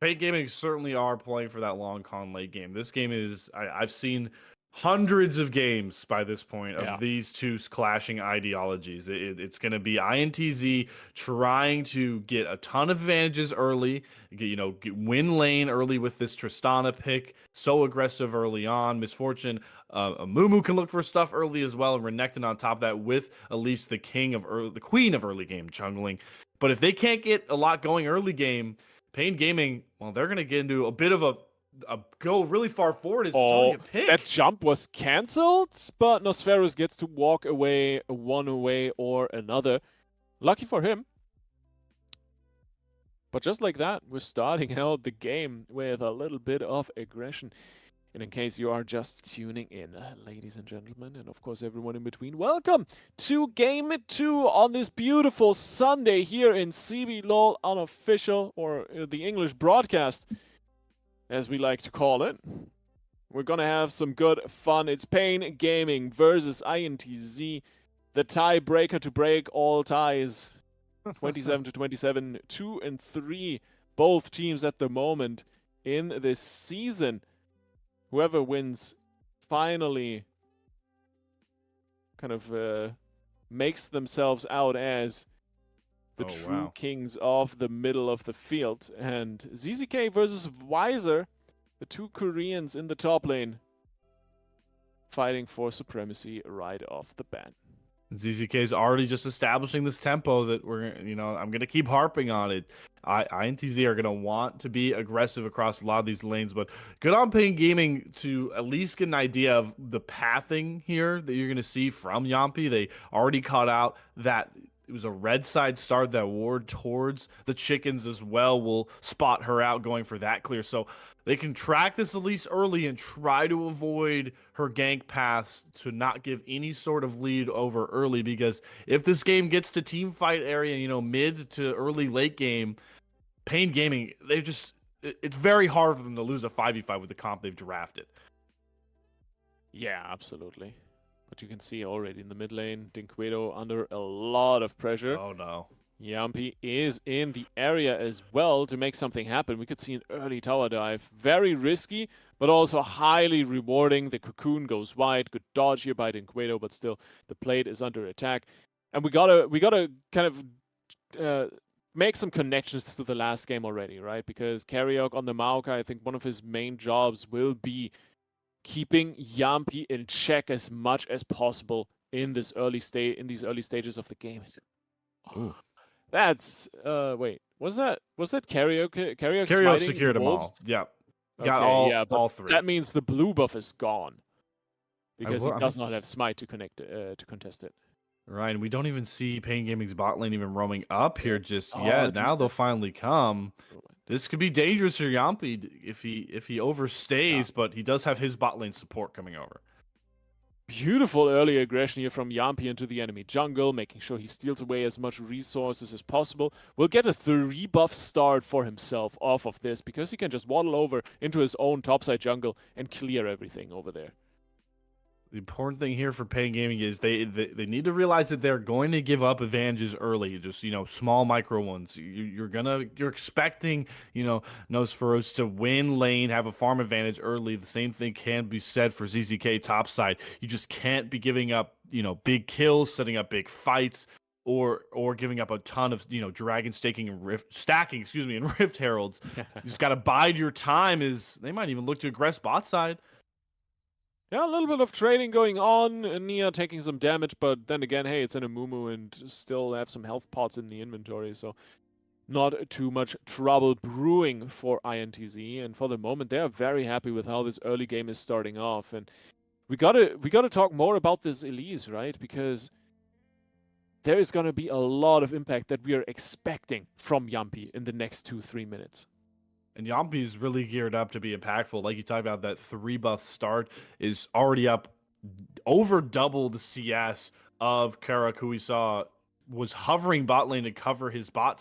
Paid Gaming certainly are playing for that long con late game. This game is, I've seen hundreds of games by this point of Yeah. these two clashing ideologies. It's going to be INTZ trying to get a ton of advantages early, win lane early with this Tristana pick, so aggressive early on. Misfortune, Mumu can look for stuff early as well, and Renekton on top of that with at least the queen of early game jungling. But if they can't get a lot going early game, Pain Gaming, well, they're going to get into a bit of a go really far forward. It's already a pick. That jump was cancelled, but Nosferus gets to walk away one way or another. Lucky for him. But just like that, we're starting out the game with a little bit of aggression. And in case you are just tuning in, ladies and gentlemen, and of course everyone in between, welcome to Game 2 on this beautiful Sunday here in CBLOL unofficial, or the English broadcast, as we like to call it. We're gonna have some good fun. It's Pain Gaming versus INTZ, the tiebreaker to break all ties. 27-27, 2 and 3, both teams at the moment in this season. Whoever wins finally kind of makes themselves out as the true kings of the middle of the field. And ZZK versus Weiser, the two Koreans in the top lane, fighting for supremacy right off the bat. ZZK is already just establishing this tempo that I'm going to keep harping on it. INTZ are going to want to be aggressive across a lot of these lanes, but good on Pain Gaming to at least get an idea of the pathing here that you're going to see from Yampi. They already caught out that it was a red side start that ward towards the chickens as well. Will spot her out going for that clear. So they can track this at least early and try to avoid her gank paths to not give any sort of lead over early, because if this game gets to team fight area, mid to early late game, Pain Gaming, it's very hard for them to lose a 5v5 with the comp they've drafted. Yeah, absolutely. But you can see already in the mid lane, Dinquedo under a lot of pressure. Oh no. Yampi is in the area as well to make something happen. We could see an early tower dive. Very risky, but also highly rewarding. The cocoon goes wide. Good dodge here by Dinquedo, but still the plate is under attack. And we gotta kind of make some connections to the last game already, right? Because Karyok on the Maokai, I think one of his main jobs will be keeping Yampi in check as much as possible in these early stages of the game. Ooh. That's wait, was that Karyok? Karyok secured them all. Yep. Got all three. That means the blue buff is gone because he does not have smite to contest it. Right, and we don't even see Pain Gaming's bot lane even roaming up here just yet. Now they'll finally come. This could be dangerous for Yampi if he overstays, but he does have his bot lane support coming over. Beautiful early aggression here from Yampi into the enemy jungle, making sure he steals away as much resources as possible. Will get a 3-buff start for himself off of this, because he can just waddle over into his own topside jungle and clear everything over there. The important thing here for Pain Gaming is they need to realize that they're going to give up advantages early, just small micro ones. You're expecting Nosferos to win lane, have a farm advantage early. The same thing can be said for ZZK topside. You just can't be giving up big kills, setting up big fights, or giving up a ton of dragon stacking and stacking and Rift Heralds. You just got to bide your time. As they might even look to aggress bot side. Yeah, a little bit of trading going on. Nia taking some damage, but then again, hey, it's in a Mumu and still have some health pots in the inventory, so not too much trouble brewing for INTZ. And for the moment, they are very happy with how this early game is starting off. And we gotta talk more about this Elise, right? Because there is gonna be a lot of impact that we are expecting from Yampi in the next 2-3 minutes. And Yampi is really geared up to be impactful. Like you talked about, that 3-buff start is already up over double the CS of Karyok, who we saw was hovering bot lane to cover his duo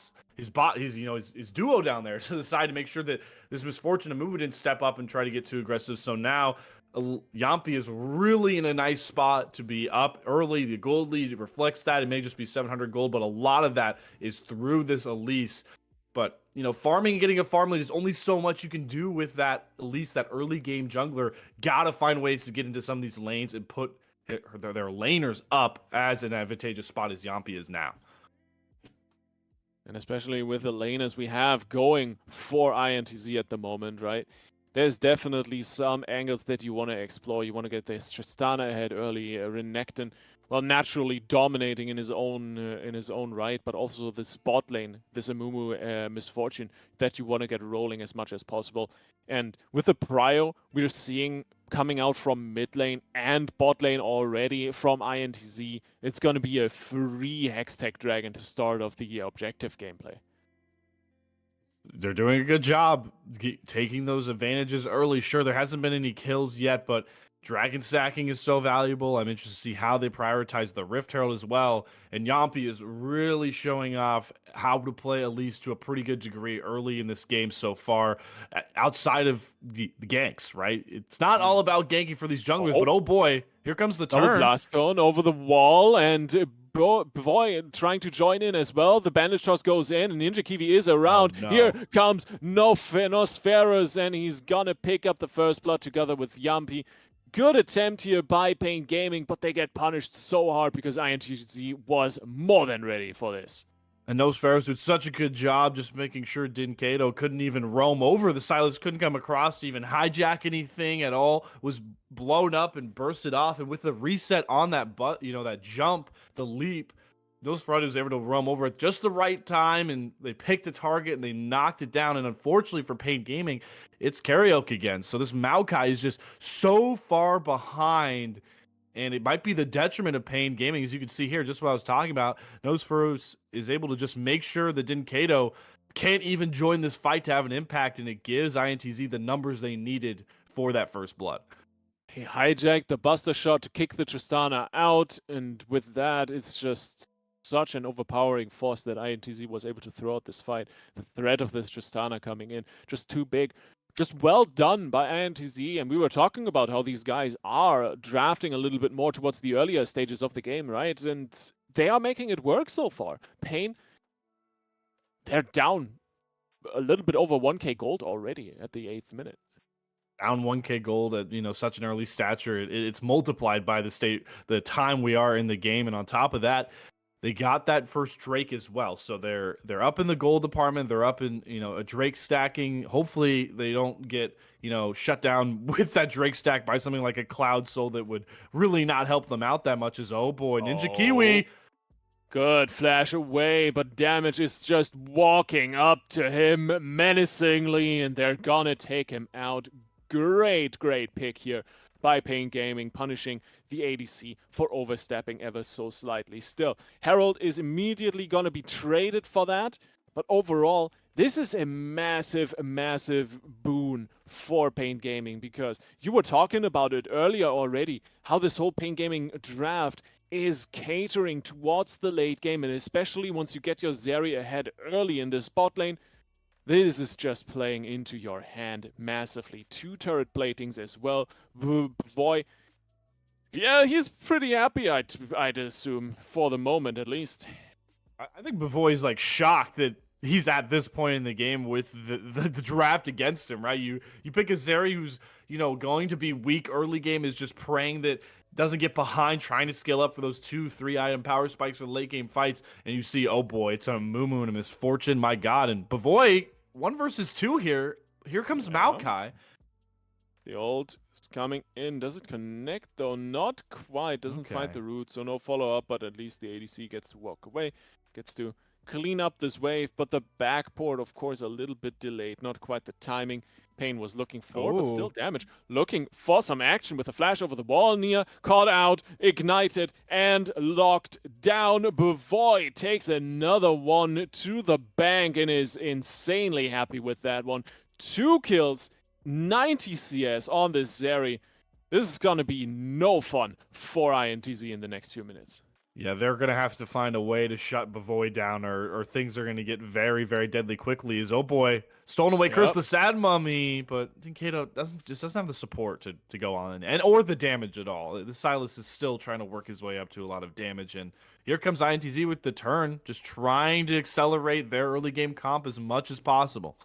down there to the side to make sure that this Misfortune of Mumu didn't step up and try to get too aggressive. So now Yampi is really in a nice spot to be up early. The gold lead reflects that. It may just be 700 gold, but a lot of that is through this Elise. But, farming and getting a farm lane, there's only so much you can do with that, at least that early game jungler. Gotta find ways to get into some of these lanes and put their laners up as an advantageous spot as Yampi is now. And especially with the laners we have going for INTZ at the moment, right? There's definitely some angles that you want to explore. You want to get this Tristana ahead early, Renekton, well, naturally dominating in his own right, but also the spot lane, this Amumu misfortune that you want to get rolling as much as possible. And with the prio, we're seeing coming out from mid lane and bot lane already from INTZ. It's going to be a free Hextech Dragon to start off the objective gameplay. They're doing a good job taking those advantages early. Sure, there hasn't been any kills yet, but dragon stacking is so valuable. I'm interested to see how they prioritize the Rift Herald as well. And Yampi is really showing off how to play, at least to a pretty good degree, early in this game so far, outside of the ganks, right? It's not all about ganking for these junglers, but oh boy, here comes the turn. Blast Cone over the wall, and Boy trying to join in as well. The bandage toss goes in, and Ninja Kiwi is around. Oh, no. Here comes Nosferus, and he's gonna pick up the first blood together with Yampi. Good attempt here by Pain Gaming, but they get punished so hard because INTZ was more than ready for this. And Nosferatu did such a good job just making sure Dinkato couldn't even roam over. The Silas couldn't come across to even hijack anything at all. Was blown up and bursted off. And with the reset on that that jump, the leap, Nosferatu was able to roam over at just the right time. And they picked a target and they knocked it down. And unfortunately for Pain Gaming, it's Karaoke again. So this Maokai is just so far behind. And it might be the detriment of Pain Gaming, as you can see here, just what I was talking about. Nosferatu is able to just make sure that Dinkato can't even join this fight to have an impact, and it gives INTZ the numbers they needed for that first blood. He hijacked the Buster Shot to kick the Tristana out, and with that, it's just such an overpowering force that INTZ was able to throw out this fight. The threat of this Tristana coming in, just too big. Just well done by INTZ, and we were talking about how these guys are drafting a little bit more towards the earlier stages of the game, right? And they are making it work so far. Pain, they're down a little bit over 1k gold already at the 8th minute. Down 1k gold at such an early stature, it's multiplied by the time we are in the game, and on top of that, they got that first Drake as well. So they're up in the gold department. They're up in, a Drake stacking. Hopefully they don't get, shut down with that Drake stack by something like a Cloud Soul that would really not help them out that much as, oh boy, Ninja Kiwi. Good flash away, but damage is just walking up to him menacingly, and they're gonna take him out. Great pick here by Pain Gaming, punishing the ADC for overstepping ever so slightly. Still, Herald is immediately going to be traded for that, but overall, this is a massive boon for Pain Gaming, because you were talking about it earlier already, how this whole Pain Gaming draft is catering towards the late game, and especially once you get your Zeri ahead early in the spot lane, this is just playing into your hand massively. 2 turret platings as well. Boy, yeah, he's pretty happy, I'd assume, for the moment at least. I think Bavoy's like shocked that he's at this point in the game with the draft against him, right? You pick a Zeri who's, going to be weak early game, is just praying that doesn't get behind, trying to scale up for those 2-3 item power spikes for the late game fights, and you see, oh boy, it's a Mumu and a Misfortune, my god. And Bavoy, 1 versus 2 here. Here comes Maokai. The ult is coming in. Does it connect though? Not quite. Doesn't find the root, so no follow-up, but at least the ADC gets to walk away, gets to clean up this wave, but the backport, of course, a little bit delayed. Not quite the timing Pain was looking for, but still damage. Looking for some action with a flash over the wall. Nia caught out, ignited, and locked down. Bavoy takes another one to the bank and is insanely happy with that one. 2 kills, 90 CS on this Zeri. This is gonna be no fun for INTZ in the next few minutes. Yeah, they're gonna have to find a way to shut Bavoy down, or things are gonna get very, very deadly quickly. Is oh boy, stolen away, curse Yep. the sad mummy, but Kato doesn't have the support to go on and or the damage at all. The Silas is still trying to work his way up to a lot of damage, and here comes INTZ with the turn, just trying to accelerate their early game comp as much as possible.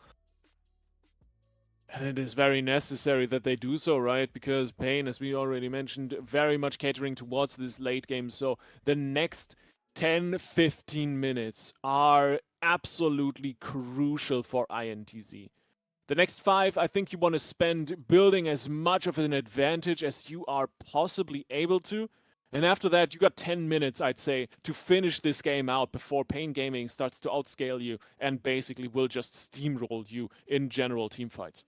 And it is very necessary that they do so, right? Because Pain, as we already mentioned, very much catering towards this late game. So the next 10-15 minutes are absolutely crucial for INTZ. The next 5, I think you want to spend building as much of an advantage as you are possibly able to. And after that, you got 10 minutes, I'd say, to finish this game out before Pain Gaming starts to outscale you and basically will just steamroll you in general team fights.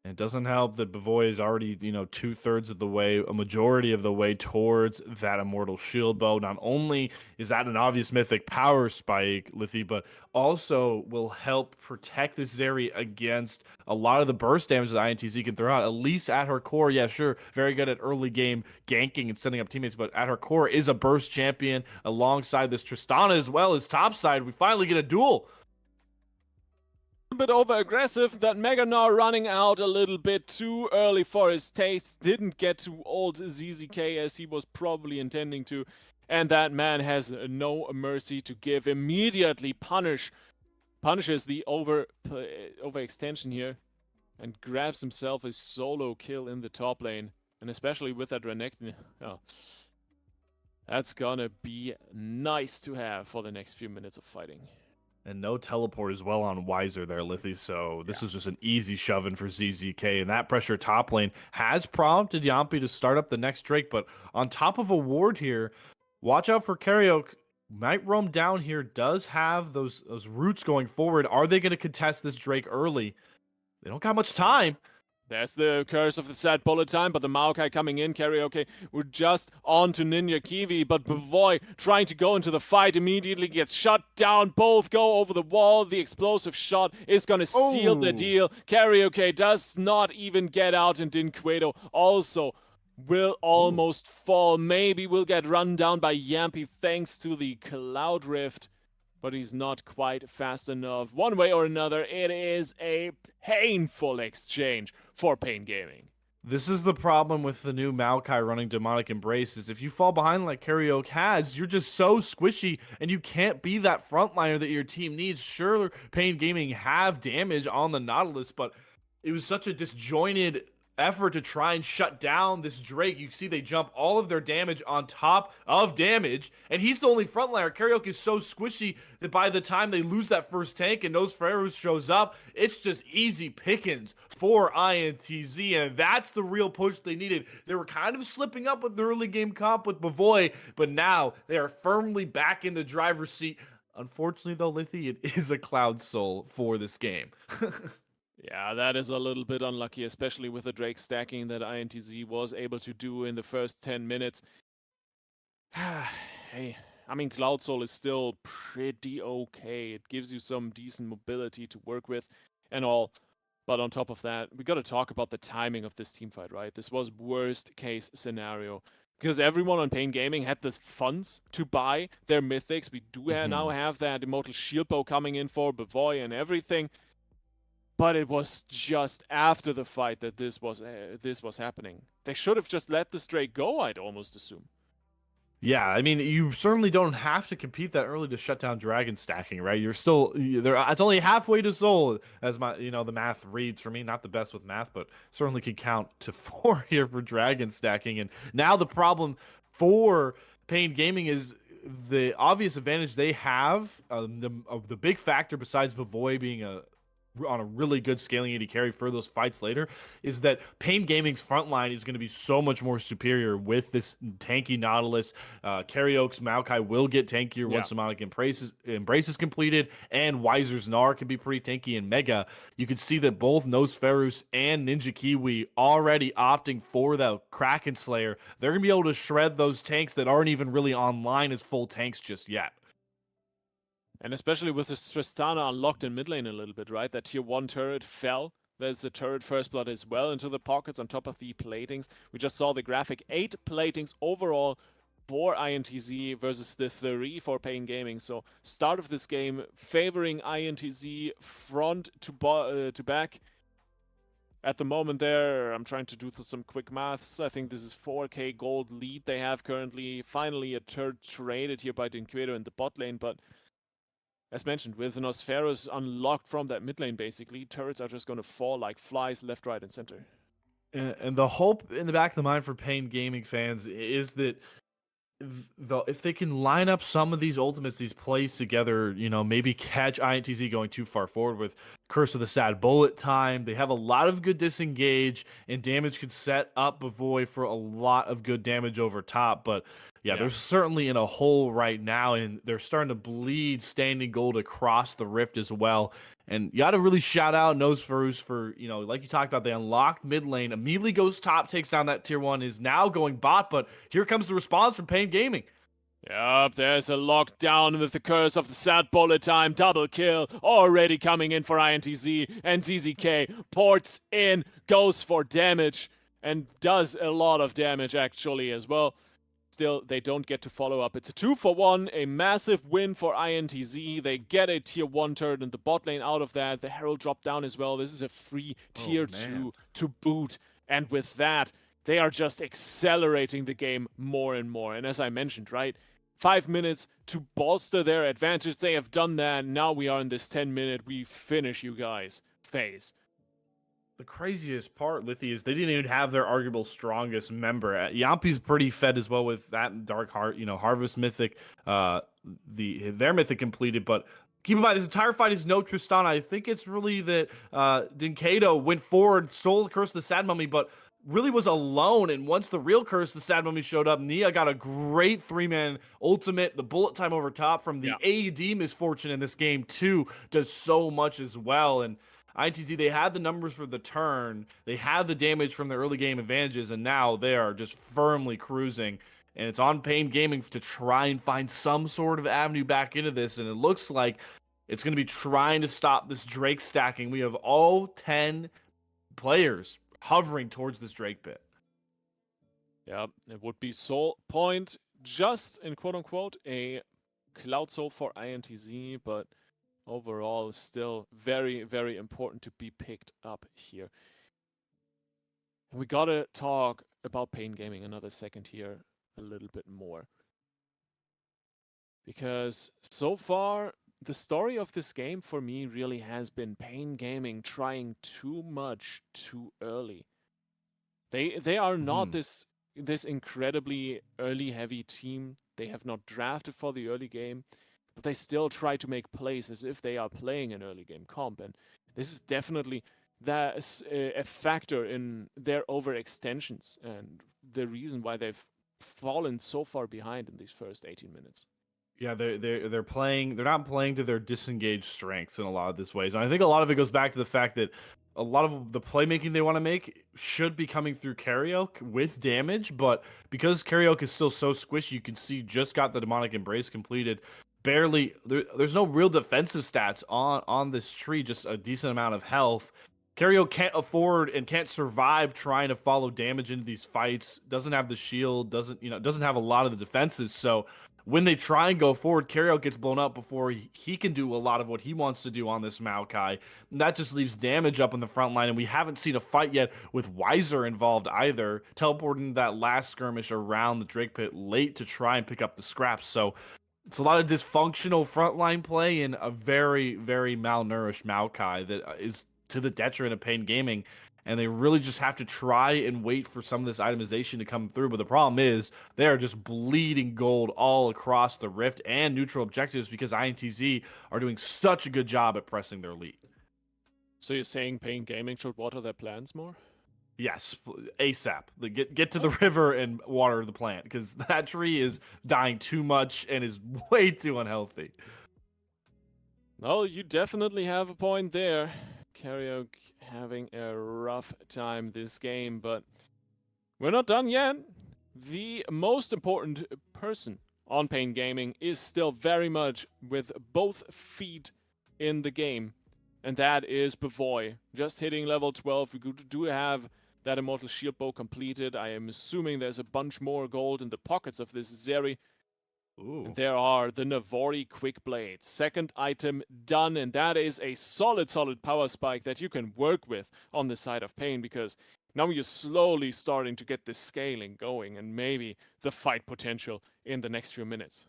It doesn't help that Bavoy is already, 2/3 of the way, a majority of the way towards that Immortal Shield Bow. Not only is that an obvious mythic power spike, Lithi, but also will help protect this Zeri against a lot of the burst damage that INTZ can throw out. At least at her core, yeah, sure, very good at early game ganking and setting up teammates, but at her core is a burst champion alongside this Tristana as well as topside. We finally get a duel. Bit over aggressive. That Mega Gnar running out a little bit too early for his taste. Didn't get to old ZZK as he was probably intending to. And that man has no mercy to give. Immediately punishes the overextension here and grabs himself a solo kill in the top lane. And especially with that Renekton. Oh, that's gonna be nice to have for the next few minutes of fighting. And no teleport as well on Wiser there, Lithi. So this is just an easy shoving for ZZK. And that pressure top lane has prompted Yampi to start up the next Drake. But on top of a ward here, watch out for Karaoke. Might roam down here, does have those roots going forward. Are they going to contest this Drake early? They don't got much time. There's the curse of the sad bullet time, but the Maokai coming in. Karaoke, we're just on to Ninja Kiwi, but Bavoy trying to go into the fight immediately gets shut down. Both go over the wall. The explosive shot is going to seal the deal. Karaoke does not even get out, and Dinquedo also will almost fall. Maybe will get run down by Yampi thanks to the Cloud Rift, but he's not quite fast enough. One way or another, it is a painful exchange for Pain Gaming. This is the problem with the new Maokai running Demonic Embrace is if you fall behind like Karaoke has, you're just so squishy and you can't be that frontliner that your team needs. Sure, Pain Gaming have damage on the Nautilus, but it was such a disjointed effort to try and shut down this Drake. You see they jump all of their damage on top of damage, and he's the only frontliner. Karaoke is so squishy that by the time they lose that first tank and Nosferatu shows up, it's just easy pickings for INTZ, and that's the real push they needed. They were kind of slipping up with the early game comp with Bavoy, but now they are firmly back in the driver's seat. Unfortunately, though, Lithi, it is a Cloud Soul for this game. Yeah, that is a little bit unlucky, especially with the Drake stacking that INTZ was able to do in the first 10 minutes. Hey, I mean, Cloud Soul is still pretty okay. It gives you some decent mobility to work with and all. But on top of that, we got to talk about the timing of this team fight, right? This was worst case scenario. Because everyone on Pain Gaming had the funds to buy their mythics. We do now have that Immortal Shield Bow coming in for Bavoy and everything. But it was just after the fight that this was happening. They should have just let this Drake go, I'd almost assume. Yeah, I mean, you certainly don't have to compete that early to shut down dragon stacking, right? You're still there. It's only halfway to soul, as the math reads for me. Not the best with math, but certainly can count to 4 here for dragon stacking. And now the problem for Pain Gaming is the obvious advantage they have. The big factor besides Bavoy being on a really good scaling AD carry for those fights later is that Pain Gaming's front line is going to be so much more superior with this tanky Nautilus. Karaoke's Maokai will get tankier once Demonic Embrace is completed, and Wiser's Gnar can be pretty tanky in Mega. You can see that both Nosferatu and Ninja Kiwi already opting for the Kraken Slayer. They're going to be able to shred those tanks that aren't even really online as full tanks just yet. And especially with the Tristana unlocked in mid lane a little bit, right? That tier 1 turret fell. There's a turret first blood as well into the pockets on top of the platings. We just saw the graphic. 8 platings overall for INTZ versus the 3 for Pain Gaming. So start of this game favoring INTZ front to back. At the moment there, I'm trying to do some quick maths. I think this is 4k gold lead they have currently. Finally a turret traded here by Dinquedo in the bot lane, but as mentioned, with Nosferos unlocked from that mid lane basically, turrets are just going to fall like flies left, right, and center. And the hope in the back of the mind for Pain Gaming fans is that if they can line up some of these ultimates, these plays together, maybe catch INTZ going too far forward with Curse of the Sad Bullet time. They have a lot of good disengage, and damage could set up Bavoy for a lot of good damage over top. But yeah, they're certainly in a hole right now, and they're starting to bleed standing gold across the rift as well. And you got to really shout out Nosferos for, like you talked about, they unlocked mid lane, immediately goes top, takes down that tier 1, is now going bot, but here comes the response from Pain Gaming. Yep, there's a lockdown with the Curse of the Sad Bullet time, double kill, already coming in for INTZ, and ZZK ports in, goes for damage, and does a lot of damage actually as well. Still, they don't get to follow up. It's a 2-for-1, a massive win for INTZ. They get a tier 1 turret in the bot lane out of that. The Herald dropped down as well. This is a free tier 2 to boot. And with that, they are just accelerating the game more and more. And as I mentioned, right, 5 minutes to bolster their advantage. They have done that. Now we are in this 10-minute, we finish you guys phase. The craziest part, Lithy, is they didn't even have their arguable strongest member. Yampi's pretty fed as well with that Dark Heart, Harvest Mythic, their Mythic completed. But keep in mind, this entire fight is no Tristana. I think it's really that Dinquedo went forward, stole the Curse of the Sad Mummy, but really was alone. And once the real Curse of the Sad Mummy showed up, Nia got a great 3-man ultimate. The bullet time over top from the AD misfortune in this game, too, does so much as well. And INTZ, they had the numbers for the turn, they had the damage from the early game advantages, and now they are just firmly cruising. And it's on Pain Gaming to try and find some sort of avenue back into this, and it looks like it's going to be trying to stop this Drake stacking. We have all 10 players hovering towards this Drake pit. Yeah, it would be Soul Point, just in quote-unquote a Cloud Soul for INTZ, but overall, still very, very important to be picked up here. We gotta talk about Pain Gaming another second here a little bit more. Because so far, the story of this game for me really has been Pain Gaming trying too much too early. They are not this incredibly early heavy team. They have not drafted for the early game, but they still try to make plays as if they are playing an early game comp. And this is definitely a factor in their overextensions and the reason why they've fallen so far behind in these first 18 minutes. Yeah, they're playing. They're not playing to their disengaged strengths in a lot of these ways. And I think a lot of it goes back to the fact that a lot of the playmaking they want to make should be coming through Karaoke with damage, but because Karaoke is still so squishy, you can see just got the Demonic Embrace completed. Barely, there's no real defensive stats on this tree, just a decent amount of health. Karaoke can't afford and can't survive trying to follow damage into these fights. Doesn't have the shield, doesn't have a lot of the defenses. So when they try and go forward, Karaoke gets blown up before he can do a lot of what he wants to do on this Maokai. And that just leaves damage up in the front line, and we haven't seen a fight yet with Weiser involved either, teleporting that last skirmish around the Drake pit late to try and pick up the scraps. So it's a lot of dysfunctional frontline play and a very, very malnourished Maokai that is to the detriment of Pain Gaming. And they really just have to try and wait for some of this itemization to come through. But the problem is they are just bleeding gold all across the Rift and neutral objectives because INTZ are doing such a good job at pressing their lead. So you're saying Pain Gaming should water their plants more? Yes, ASAP. Get to the river and water the plant because that tree is dying too much and is way too unhealthy. No, you definitely have a point there. Karaoke having a rough time this game, but we're not done yet. The most important person on Pain Gaming is still very much with both feet in the game, and that is Bavoy. Just hitting level 12, we do have that Immortal Shield Bow completed. I am assuming there's a bunch more gold in the pockets of this Zeri. Ooh. And there are the Navori Quick Blades. Second item done, and that is a solid power spike that you can work with on the side of Pain, because now you're slowly starting to get the scaling going and maybe the fight potential in the next few minutes.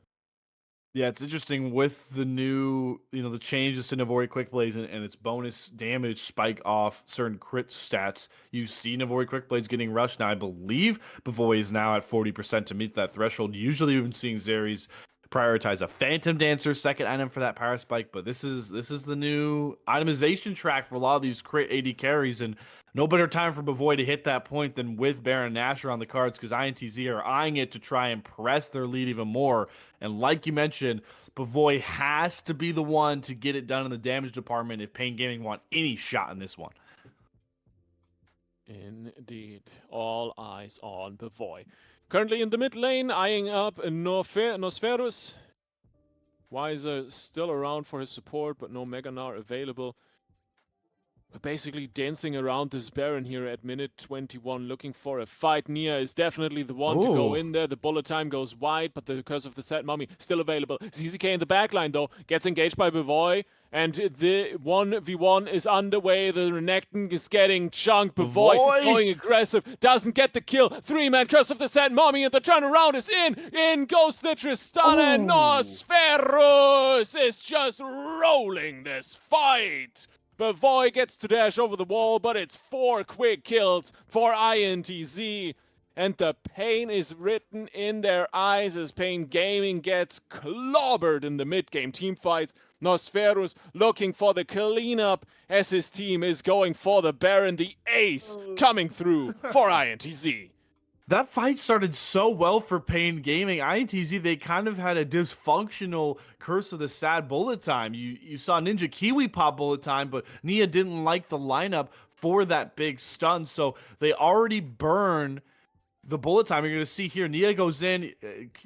Yeah, it's interesting with the new, the changes to Navori Quick Blades and its bonus damage spike off certain crit stats. You see Navori Quick Blades getting rushed. Now, I believe Bavoy is now at 40% to meet that threshold. Usually, we've been seeing Zeris prioritize a Phantom Dancer second item for that power spike, but this is the new itemization track for a lot of these crit AD carries, and no better time for Bavoy to hit that point than with Baron Nashor on the cards, because INTZ are eyeing it to try and press their lead even more. And like you mentioned, Bavoy has to be the one to get it done in the damage department if Pain Gaming want any shot in this one. Indeed. All eyes on Bavoy. Currently in the mid lane, eyeing up Nosferus. Weiser still around for his support, but no Meganar available. We're basically dancing around this Baron here at minute 21, looking for a fight. Nia is definitely the one to go in there. The bullet time goes wide, but the Curse of the Sad Mummy still available. ZZK in the backline, though, gets engaged by Bavoy, and the 1v1 is underway. The Renekton is getting chunked. Bavoy going aggressive, doesn't get the kill. 3-man Curse of the Sad Mummy, and the turnaround is in. In goes the Tristana, and Nosferus is just rolling this fight. Bavoy gets to dash over the wall, but it's 4 quick kills for INTZ. And the pain is written in their eyes as Pain Gaming gets clobbered in the mid-game teamfights. Nosferus looking for the cleanup as his team is going for the Baron. The ace coming through for INTZ. That fight started so well for Pain Gaming. INTZ, they kind of had a dysfunctional Curse of the Sad bullet time. You saw Ninja Kiwi pop bullet time, but Nia didn't like the lineup for that big stun, so they already burn the bullet time. You're going to see here, Nia goes in.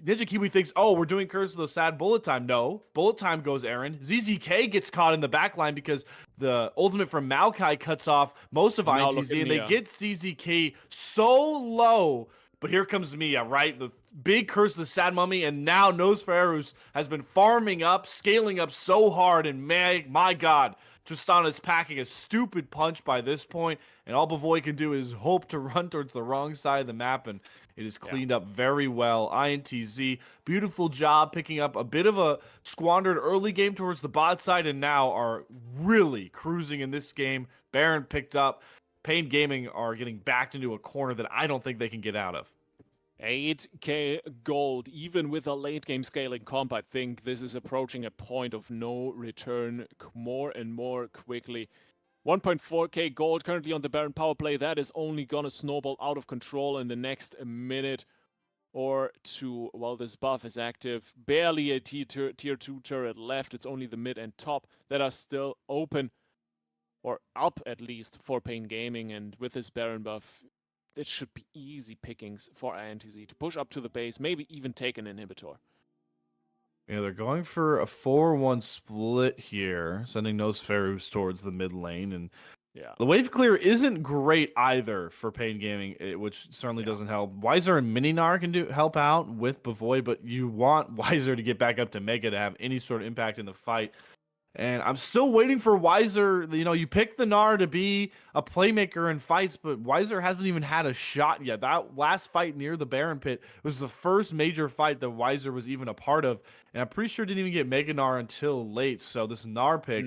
Ninja Kiwi thinks, oh, we're doing Curse of the Sad bullet time. No, bullet time goes Aaron. ZZK gets caught in the back line because the ultimate from Maokai cuts off most of INTZ, and they get ZZK so low. But here comes Mia, right? The big Curse of the Sad Mummy, and now Nosferus has been farming up, scaling up so hard, and my God, Tristana is packing a stupid punch by this point, and all Bavoy can do is hope to run towards the wrong side of the map, and it is cleaned up very well. INTZ, beautiful job picking up a bit of a squandered early game towards the bot side, and now are really cruising in this game. Baron picked up. Pain Gaming are getting backed into a corner that I don't think they can get out of. 8k gold, even with a late game scaling comp. I think this is approaching a point of no return more and more quickly. 1.4k gold currently on the Baron power play. That is only gonna snowball out of control in the next minute or two while this buff is active. Barely a tier 2 turret left. It's only the mid and top that are still open, or up at least, for Pain Gaming. And with this Baron buff, it should be easy pickings for INTZ to push up to the base, maybe even take an inhibitor. Yeah, they're going for a 4-1 split here, sending Nosferus towards the mid lane. And the wave clear isn't great either for Pain Gaming, which certainly doesn't help. Weiser and Mininar can help out with Bavoy, but you want Weiser to get back up to Mega to have any sort of impact in the fight. And I'm still waiting for Weiser. You picked the Gnar to be a playmaker in fights, but Weiser hasn't even had a shot yet. That last fight near the Baron Pit was the first major fight that Weiser was even a part of. And I'm pretty sure didn't even get Mega Gnar until late. So this Gnar pick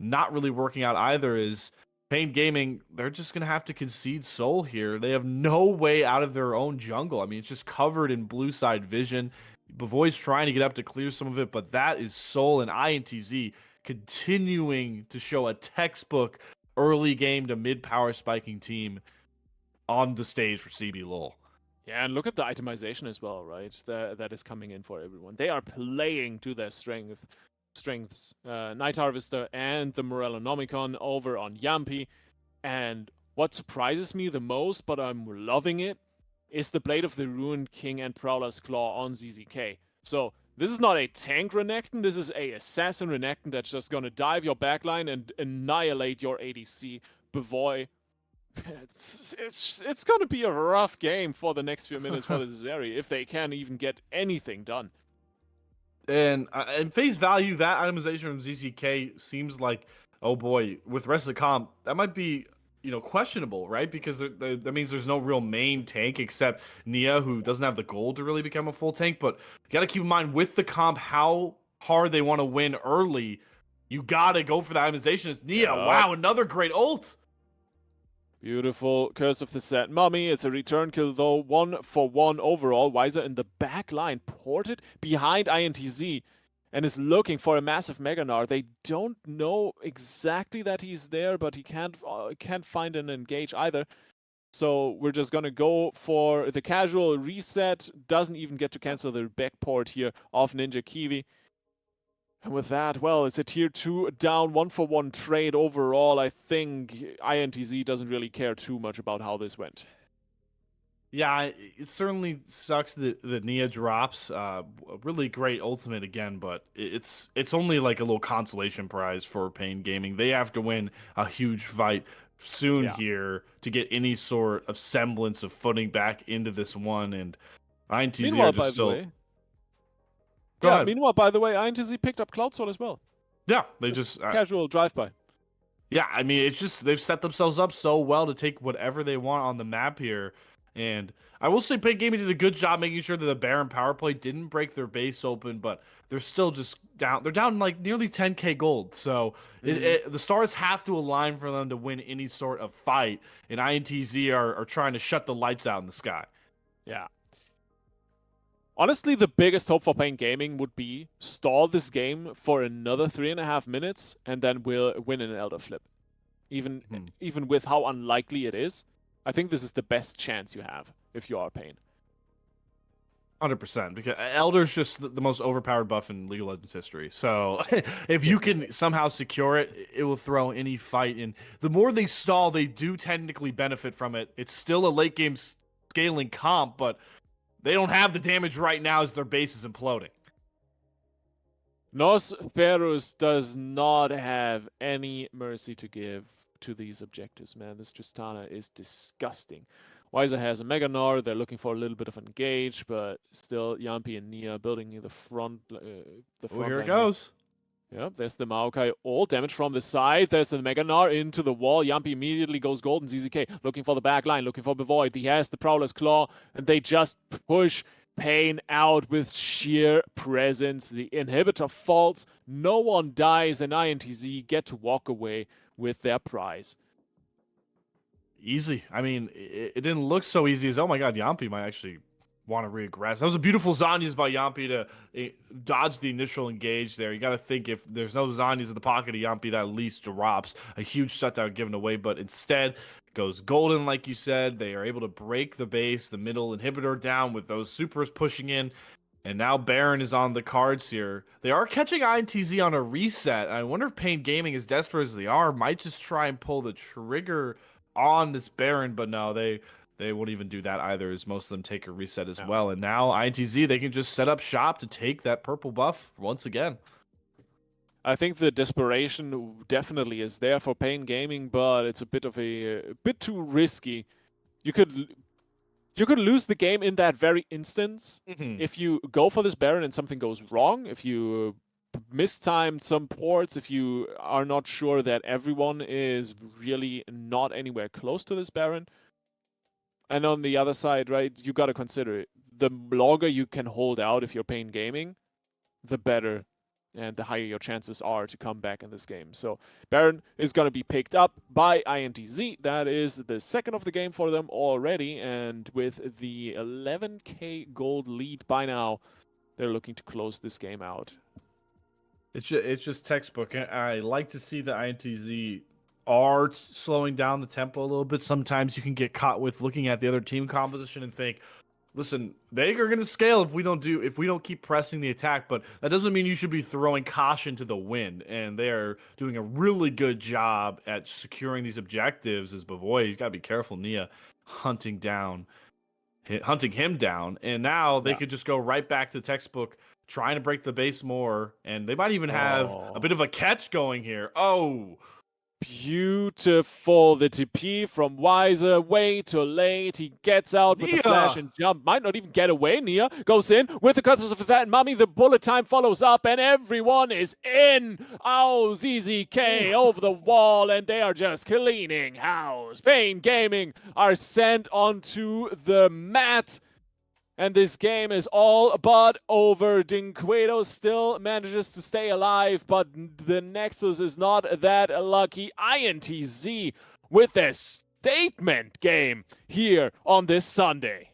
not really working out either. Is Pain Gaming, they're just going to have to concede soul here. They have no way out of their own jungle. I mean, it's just covered in blue side vision. Bavoy's trying to get up to clear some of it, but that is soul and INTZ continuing to show a textbook early game to mid power spiking team on the stage for CBLOL. Yeah, and look at the itemization as well, right? That is coming in for everyone. They are playing to their strengths. Night Harvester and the Morellonomicon over on Yampi. And what surprises me the most, but I'm loving it, is the Blade of the Ruined King and Prowler's Claw on ZZK. So this is not a tank Renekton, this is a assassin Renekton that's just gonna dive your backline and annihilate your ADC. Bavoy It's gonna be a rough game for the next few minutes for the Zeri if they can even get anything done. And face value, that itemization from ZZK seems like, oh boy, with rest of the comp, that might be, questionable, right? Because that means there's no real main tank except Nia, who doesn't have the gold to really become a full tank. But you got to keep in mind with the comp how hard they want to win early. You got to go for the itemization. It's Nia. Yup. Wow, another great ult. Beautiful. Curse of the Sad Mummy. It's a return kill, though. 1-for-1 overall. Weiser in the back line, ported behind INTZ, and is looking for a massive Meganar. They don't know exactly that he's there, but he can't find an engage either. So we're just going to go for the casual reset. Doesn't even get to cancel the back port here of Ninja Kiwi. And with that, well, it's a tier 2 down, 1-for-1 trade overall. I think INTZ doesn't really care too much about how this went. Yeah, it certainly sucks that Nia drops. A really great ultimate again, but it's only like a little consolation prize for Pain Gaming. They have to win a huge fight soon Yeah. here to get any sort of semblance of footing back into this one. And INTZ Meanwhile, are just by the still. way, Go ahead. INTZ picked up Cloud Soul as well. Yeah, they just Casual drive-by. Yeah, I mean, it's just they've set themselves up so well to take whatever they want on the map here. And I will say Pain Gaming did a good job making sure that the Baron power play didn't break their base open, but they're still just down. They're down like nearly 10k gold. So the stars have to align for them to win any sort of fight. And INTZ are trying to shut the lights out in the sky. Yeah. Honestly, the biggest hope for Pain Gaming would be stall this game for another 3.5 minutes, and then we'll win an Elder Flip. Even with how unlikely it is, I think this is the best chance you have if you are Pain. 100%, because Elder's just the most overpowered buff in League of Legends history. So if you can somehow secure it, it will throw any fight. And the more they stall, they do technically benefit from it. It's still a late game scaling comp, but they don't have the damage right now as their base is imploding. Nosferus does not have any mercy to give to these objectives, man. This Tristana is disgusting. Weiser has a Mega Gnar. They're looking for a little bit of engage, but still Yampi and Nia building the front. Here it goes. Yep, there's the Maokai ult. Damage from the side. There's the Mega Gnar into the wall. Yampi immediately goes golden. ZZK looking for the back line, looking for the Void. He has the Prowler's Claw, and they just push Pain out with sheer presence. The inhibitor falls. No one dies, and INTZ get to walk away with their prize. Easy. I mean, it didn't look so easy as, oh my god, Yampi might actually want to regress. That was a beautiful Zanyas by Yampi to dodge the initial engage there. You got to think if there's no Zanyas in the pocket of Yampi, that at least drops. A huge shutdown given away, but instead goes golden, like you said. They are able to break the base, the middle inhibitor down with those supers pushing in. And now Baron is on the cards here. They are catching INTZ on a reset. I wonder if Pain Gaming, as desperate as they are, might just try and pull the trigger on this Baron, but no, they won't even do that either, as most of them take a reset as well. And now INTZ, they can just set up shop to take that purple buff once again. I think the desperation definitely is there for Pain Gaming, but it's a bit too risky. You could lose the game in that very instance if you go for this Baron and something goes wrong, if you mistimed some ports, if you are not sure that everyone is really not anywhere close to this Baron. And on the other side, right, you got to consider it. The longer you can hold out if you're Pain Gaming, the better and the higher your chances are to come back in this game. So Baron is going to be picked up by INTZ. That is the second of the game for them already. And with the 11k gold lead by now, they're looking to close this game out. It's just textbook. I like to see the INTZ are slowing down the tempo a little bit. Sometimes you can get caught with looking at the other team composition and think, listen, they are going to scale if we don't keep pressing the attack, but that doesn't mean you should be throwing caution to the wind. And they are doing a really good job at securing these objectives. As Bavoy, he's got to be careful. Nia hunting him down, and now they could just go right back to the textbook, trying to break the base more, and they might even have a bit of a catch going here. Oh, beautiful. The TP from Weiser, way too late. He gets out with the flash and jump. Might not even get away. Nia goes in with the cutters of that mummy. The bullet time follows up, and everyone is in. Oh, ZZK over the wall, and they are just cleaning house. Pain Gaming are sent onto the mat. And this game is all but over. Dinquedo still manages to stay alive, but the Nexus is not that lucky. INTZ with a statement game here on this Sunday.